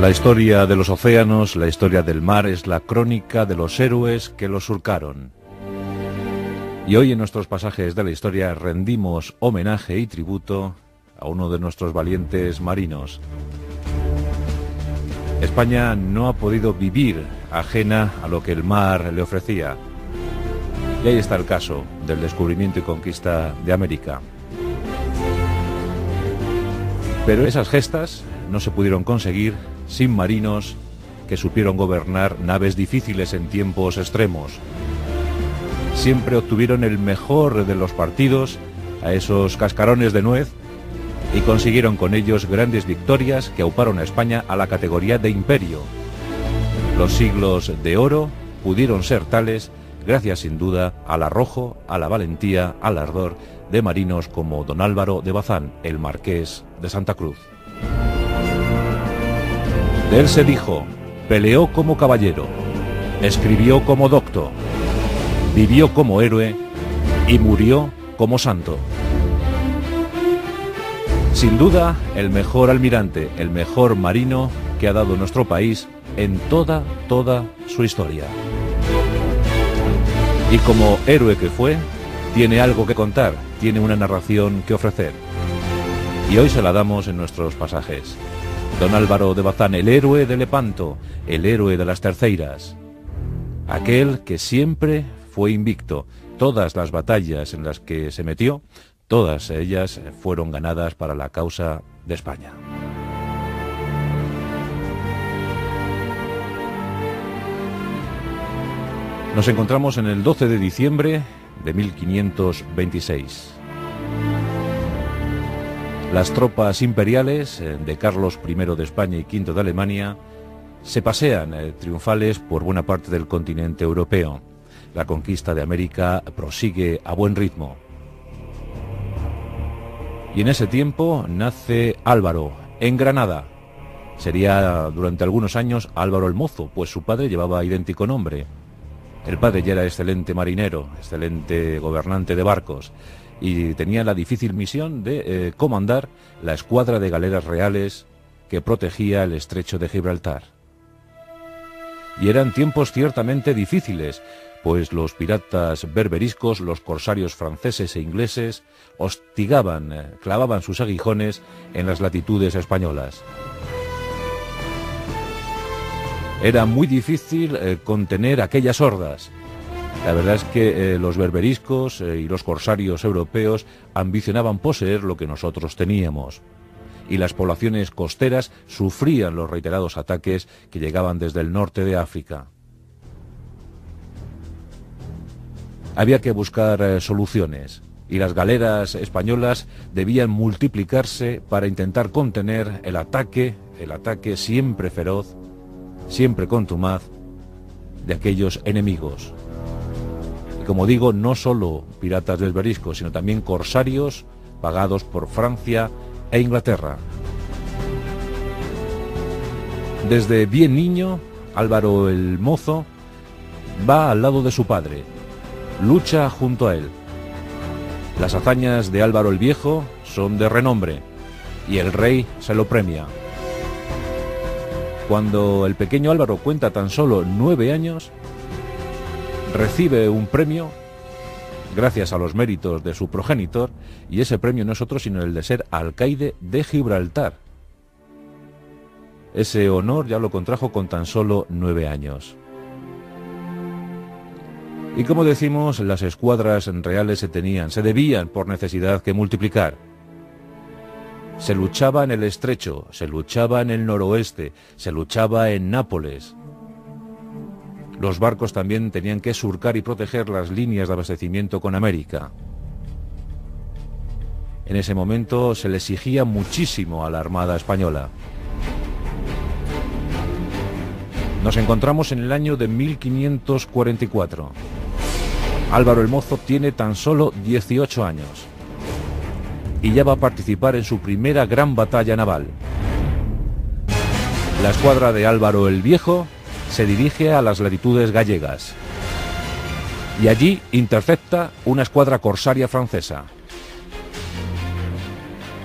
La historia de los océanos, la historia del mar, es la crónica de los héroes que los surcaron. Y hoy en nuestros pasajes de la historia rendimos homenaje y tributo a uno de nuestros valientes marinos. España no ha podido vivir ajena a lo que el mar le ofrecía. Y ahí está el caso del descubrimiento y conquista de América. Pero esas gestas no se pudieron conseguir sin marinos que supieron gobernar naves difíciles en tiempos extremos. Siempre obtuvieron el mejor de los partidos a esos cascarones de nuez y consiguieron con ellos grandes victorias que auparon a España a la categoría de imperio. Los siglos de oro pudieron ser tales gracias sin duda al arrojo, a la valentía, al ardor de marinos como don Álvaro de Bazán, el marqués de Santa Cruz. De él se dijo: peleó como caballero, escribió como docto, vivió como héroe y murió como santo. Sin duda, el mejor almirante, el mejor marino que ha dado nuestro país en toda su historia. Y como héroe que fue, tiene algo que contar, tiene una narración que ofrecer. Y hoy se la damos en nuestros pasajes. Don Álvaro de Bazán, el héroe de Lepanto, el héroe de las terceiras. Aquel que siempre fue invicto. Todas las batallas en las que se metió, todas ellas fueron ganadas para la causa de España. Nos encontramos en el 12 de diciembre de 1526. Las tropas imperiales de Carlos I de España y V de Alemania se pasean triunfales por buena parte del continente europeo. La conquista de América prosigue a buen ritmo. Y en ese tiempo nace Álvaro, en Granada. Sería durante algunos años Álvaro el Mozo, pues su padre llevaba idéntico nombre. El padre ya era excelente marinero, excelente gobernante de barcos, y tenía la difícil misión de comandar la escuadra de galeras reales que protegía el estrecho de Gibraltar. Y eran tiempos ciertamente difíciles, pues los piratas berberiscos, los corsarios franceses e ingleses, hostigaban, clavaban sus aguijones en las latitudes españolas. Era muy difícil contener aquellas hordas. La verdad es que los berberiscos y los corsarios europeos ambicionaban poseer lo que nosotros teníamos. Y las poblaciones costeras sufrían los reiterados ataques que llegaban desde el norte de África. Había que buscar soluciones, y las galeras españolas debían multiplicarse para intentar contener el ataque siempre feroz, siempre contumaz, de aquellos enemigos. Y como digo, no solo piratas berberiscos, sino también corsarios pagados por Francia e Inglaterra. Desde bien niño, Álvaro el Mozo va al lado de su padre, lucha junto a él. Las hazañas de Álvaro el Viejo son de renombre y el rey se lo premia. Cuando el pequeño Álvaro cuenta tan solo 9 años, recibe un premio gracias a los méritos de su progenitor, y ese premio no es otro sino el de ser alcaide de Gibraltar. Ese honor ya lo contrajo con tan solo 9 años. Y como decimos, las escuadras reales se debían por necesidad que multiplicar. Se luchaba en el estrecho, se luchaba en el noroeste, se luchaba en Nápoles. Los barcos también tenían que surcar y proteger las líneas de abastecimiento con América. En ese momento se le exigía muchísimo a la Armada española. Nos encontramos en el año de 1544. Álvaro el Mozo tiene tan solo 18 años y ya va a participar en su primera gran batalla naval. La escuadra de Álvaro el Viejo se dirige a las latitudes gallegas y allí intercepta una escuadra corsaria francesa.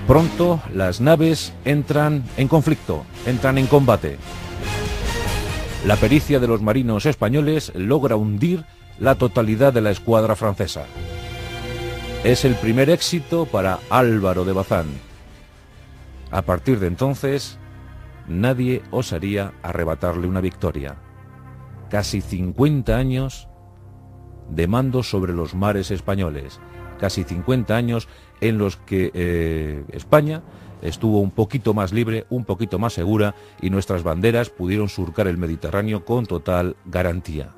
Pronto las naves entran en conflicto, entran en combate. La pericia de los marinos españoles logra hundir la totalidad de la escuadra francesa. Es el primer éxito para Álvaro de Bazán. A partir de entonces, nadie osaría arrebatarle una victoria. Casi 50 años de mando sobre los mares españoles. Casi 50 años en los que España estuvo un poquito más libre, un poquito más segura, y nuestras banderas pudieron surcar el Mediterráneo con total garantía.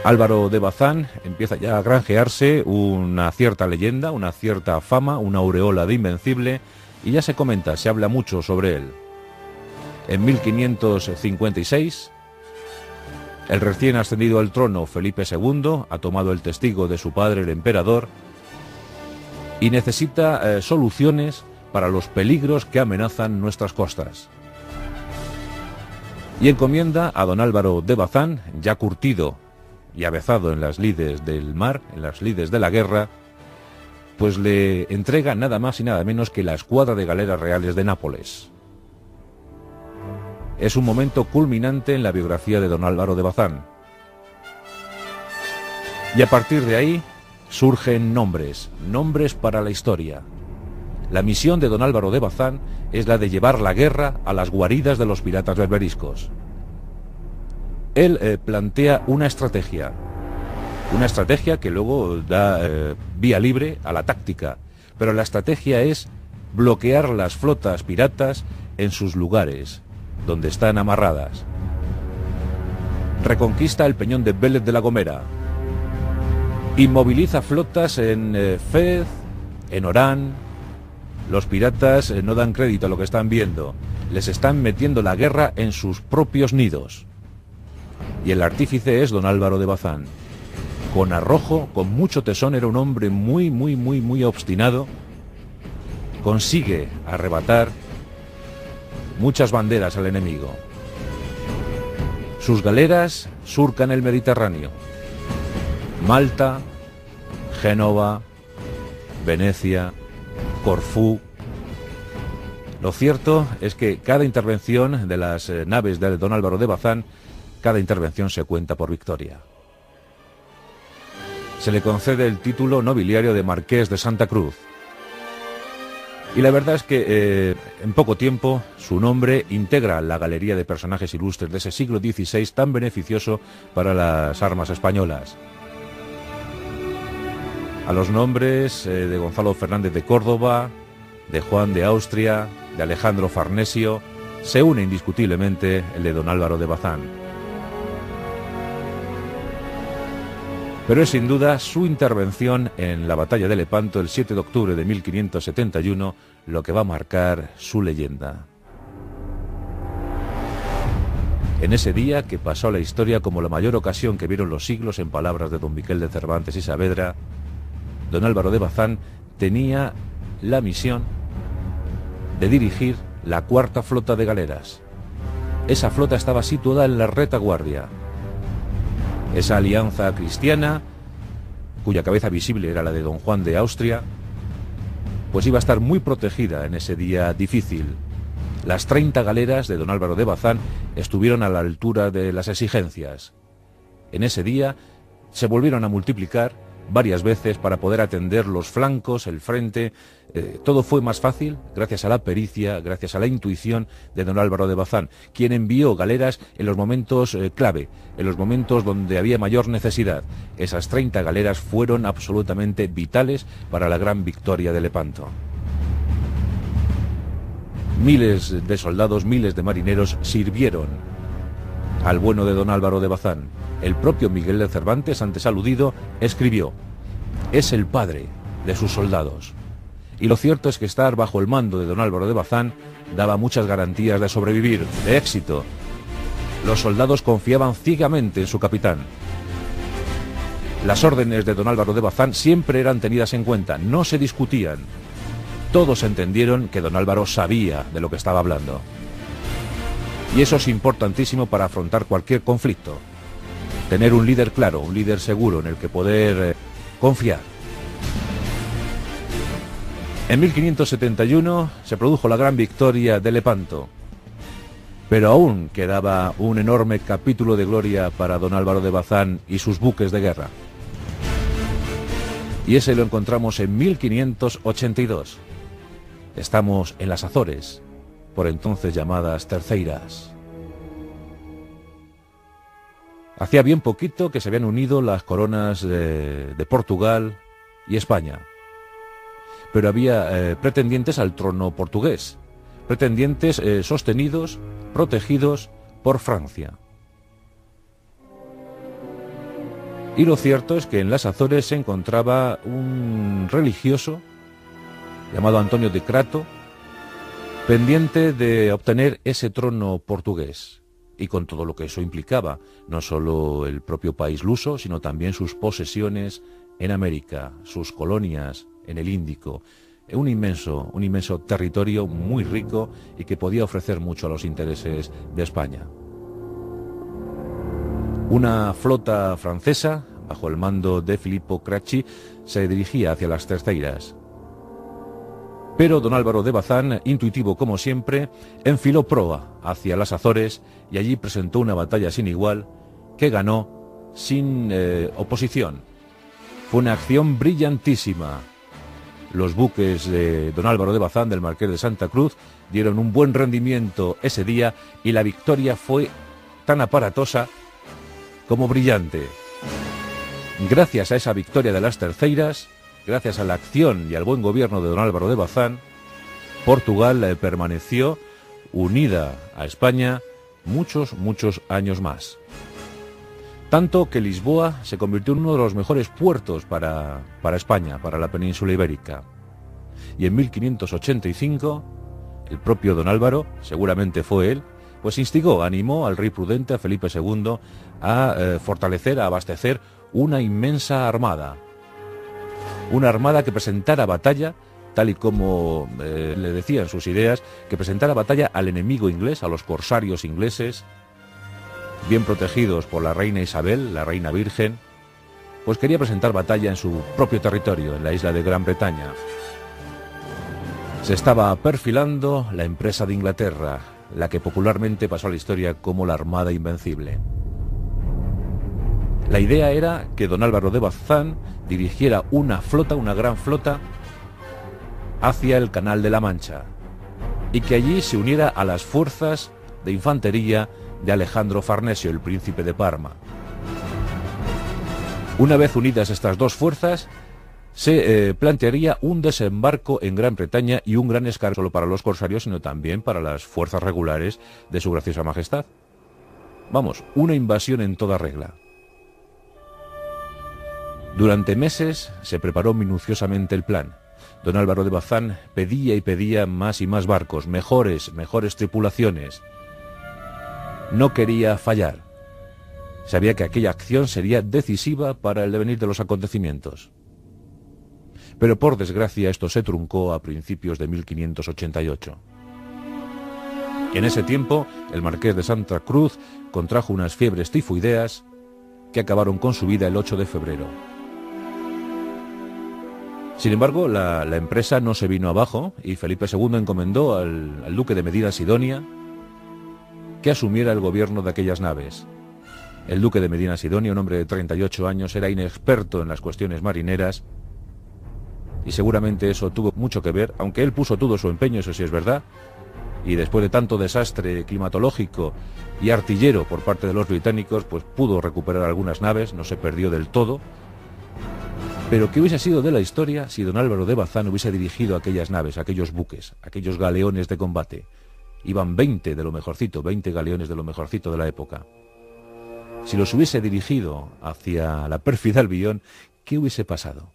Álvaro de Bazán empieza ya a granjearse una cierta leyenda, una cierta fama, una aureola de invencible, y ya se comenta, se habla mucho sobre él. En 1556, el recién ascendido al trono Felipe II ha tomado el testigo de su padre, el emperador, y necesita soluciones para los peligros que amenazan nuestras costas. Y encomienda a don Álvaro de Bazán, ya curtido y avezado en las lides del mar, en las lides de la guerra, pues le entrega nada más y nada menos que la escuadra de galeras reales de Nápoles. Es un momento culminante en la biografía de don Álvaro de Bazán. Y a partir de ahí surgen nombres para la historia. La misión de don Álvaro de Bazán es la de llevar la guerra a las guaridas de los piratas berberiscos. Él plantea una estrategia que luego da vía libre a la táctica, pero la estrategia es bloquear las flotas piratas en sus lugares, donde están amarradas. Reconquista el peñón de Vélez de la Gomera. Inmoviliza flotas en Fez, en Orán. Los piratas no dan crédito a lo que están viendo. Les están metiendo la guerra en sus propios nidos. Y el artífice es don Álvaro de Bazán. Con arrojo, con mucho tesón, era un hombre muy obstinado. Consigue arrebatar muchas banderas al enemigo. Sus galeras surcan el Mediterráneo. Malta, Génova, Venecia, Corfú. Lo cierto es que cada intervención de las naves de don Álvaro de Bazán, cada intervención se cuenta por victoria. Se le concede el título nobiliario de Marqués de Santa Cruz. Y la verdad es que en poco tiempo su nombre integra la galería de personajes ilustres de ese siglo XVI tan beneficioso para las armas españolas. A los nombres de Gonzalo Fernández de Córdoba, de Juan de Austria, de Alejandro Farnesio, se une indiscutiblemente el de don Álvaro de Bazán. Pero es sin duda su intervención en la batalla de Lepanto el 7 de octubre de 1571 lo que va a marcar su leyenda. En ese día, que pasó a la historia como la mayor ocasión que vieron los siglos, en palabras de don Miquel de Cervantes y Saavedra, don Álvaro de Bazán tenía la misión de dirigir la cuarta flota de galeras. Esa flota estaba situada en la retaguardia. Esa alianza cristiana, cuya cabeza visible era la de don Juan de Austria, pues iba a estar muy protegida en ese día difícil. Las 30 galeras de don Álvaro de Bazán estuvieron a la altura de las exigencias. En ese día se volvieron a multiplicar varias veces para poder atender los flancos, el frente. Todo fue más fácil gracias a la pericia, gracias a la intuición de don Álvaro de Bazán, quien envió galeras en los momentos clave, en los momentos donde había mayor necesidad. Esas 30 galeras fueron absolutamente vitales para la gran victoria de Lepanto. Miles de soldados, miles de marineros sirvieron al bueno de don Álvaro de Bazán. El propio Miguel de Cervantes, antes aludido, escribió: es el padre de sus soldados. Y lo cierto es que estar bajo el mando de don Álvaro de Bazán daba muchas garantías de sobrevivir, de éxito. Los soldados confiaban ciegamente en su capitán. Las órdenes de don Álvaro de Bazán siempre eran tenidas en cuenta, no se discutían. Todos entendieron que don Álvaro sabía de lo que estaba hablando. Y eso es importantísimo para afrontar cualquier conflicto. Tener un líder claro, un líder seguro en el que poder confiar. En 1571 se produjo la gran victoria de Lepanto, pero aún quedaba un enorme capítulo de gloria para don Álvaro de Bazán y sus buques de guerra. Y ese lo encontramos en 1582. Estamos en las Azores, por entonces llamadas Terceiras. Hacía bien poquito que se habían unido las coronas de Portugal y España, pero había pretendientes al trono portugués, pretendientes sostenidos, protegidos por Francia. Y lo cierto es que en las Azores se encontraba un religioso llamado Antonio de Crato, pendiente de obtener ese trono portugués, y con todo lo que eso implicaba, no solo el propio país luso, sino también sus posesiones en América, sus colonias en el Índico, un inmenso territorio muy rico y que podía ofrecer mucho a los intereses de España. Una flota francesa, bajo el mando de Filippo Cracci, se dirigía hacia las Terceiras. Pero don Álvaro de Bazán, intuitivo como siempre, enfiló proa hacia las Azores y allí presentó una batalla sin igual que ganó sin oposición. Fue una acción brillantísima. Los buques de don Álvaro de Bazán, del Marqués de Santa Cruz, dieron un buen rendimiento ese día y la victoria fue tan aparatosa como brillante. Gracias a esa victoria de las Terceiras, gracias a la acción y al buen gobierno de don Álvaro de Bazán, Portugal permaneció unida a España muchos años más. Tanto que Lisboa se convirtió en uno de los mejores puertos para España, para la península ibérica. Y en 1585, el propio don Álvaro, seguramente fue él, pues animó al rey prudente, a Felipe II, a fortalecer, a abastecer una inmensa armada. Una armada que presentara batalla, tal y como le decían sus ideas, que presentara batalla al enemigo inglés, a los corsarios ingleses, bien protegidos por la reina Isabel, la reina virgen, pues quería presentar batalla en su propio territorio, en la isla de Gran Bretaña. Se estaba perfilando la empresa de Inglaterra, la que popularmente pasó a la historia como la Armada Invencible. La idea era que don Álvaro de Bazán dirigiera una gran flota, hacia el Canal de la Mancha, y que allí se uniera a las fuerzas de infantería de Alejandro Farnesio, el príncipe de Parma. Una vez unidas estas dos fuerzas, se plantearía un desembarco en Gran Bretaña y un gran escarnio, no solo para los corsarios, sino también para las fuerzas regulares de su graciosa majestad. Vamos, una invasión en toda regla. Durante meses se preparó minuciosamente el plan. Don Álvaro de Bazán pedía y pedía más y más barcos, mejores tripulaciones. No quería fallar. Sabía que aquella acción sería decisiva para el devenir de los acontecimientos. Pero por desgracia esto se truncó a principios de 1588. En ese tiempo, el Marqués de Santa Cruz contrajo unas fiebres tifoideas que acabaron con su vida el 8 de febrero. Sin embargo, la empresa no se vino abajo y Felipe II encomendó al duque de Medina Sidonia que asumiera el gobierno de aquellas naves. El duque de Medina Sidonia, un hombre de 38 años, era inexperto en las cuestiones marineras y seguramente eso tuvo mucho que ver, aunque él puso todo su empeño, eso sí es verdad, y después de tanto desastre climatológico y artillero por parte de los británicos, pues pudo recuperar algunas naves, no se perdió del todo. Pero ¿qué hubiese sido de la historia si don Álvaro de Bazán hubiese dirigido aquellas naves, aquellos buques, aquellos galeones de combate? Iban 20 de lo mejorcito, 20 galeones de lo mejorcito de la época. Si los hubiese dirigido hacia la pérfida Albión, ¿qué hubiese pasado?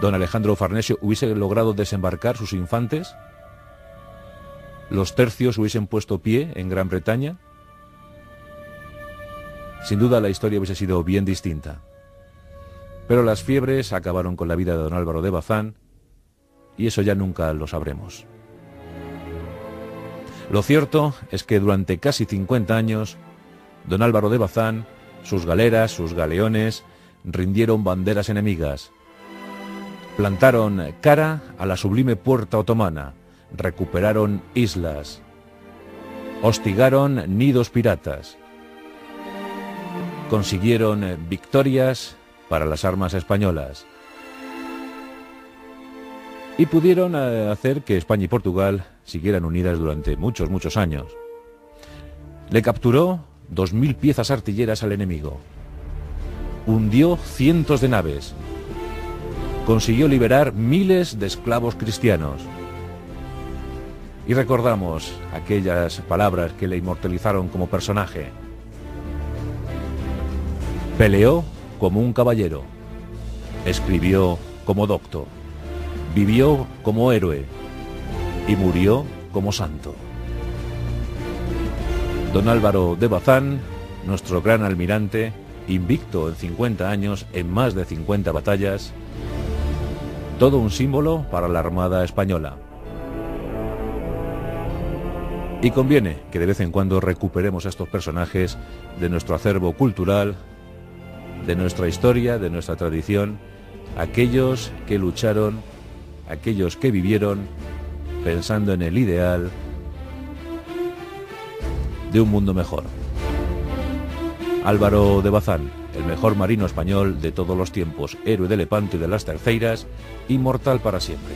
¿Don Alejandro Farnesio hubiese logrado desembarcar sus infantes? ¿Los tercios hubiesen puesto pie en Gran Bretaña? Sin duda la historia hubiese sido bien distinta. Pero las fiebres acabaron con la vida de don Álvaro de Bazán y eso ya nunca lo sabremos. Lo cierto es que durante casi 50 años, don Álvaro de Bazán, sus galeras, sus galeones, rindieron banderas enemigas. Plantaron cara a la sublime puerta otomana, recuperaron islas, hostigaron nidos piratas, consiguieron victorias para las armas españolas y pudieron hacer que España y Portugal siguieran unidas durante muchos años. Le capturó 2000 piezas artilleras al enemigo, hundió cientos de naves, consiguió liberar miles de esclavos cristianos. Y recordamos aquellas palabras que le inmortalizaron como personaje. Peleó como un caballero, escribió como docto, vivió como héroe y murió como santo. Don Álvaro de Bazán, nuestro gran almirante, invicto en 50 años, en más de 50 batallas, todo un símbolo para la Armada Española. Y conviene que de vez en cuando recuperemos a estos personajes de nuestro acervo cultural, de nuestra historia, de nuestra tradición, aquellos que lucharon, aquellos que vivieron pensando en el ideal de un mundo mejor. Álvaro de Bazán, el mejor marino español de todos los tiempos, héroe de Lepanto y de las Terceiras, inmortal para siempre.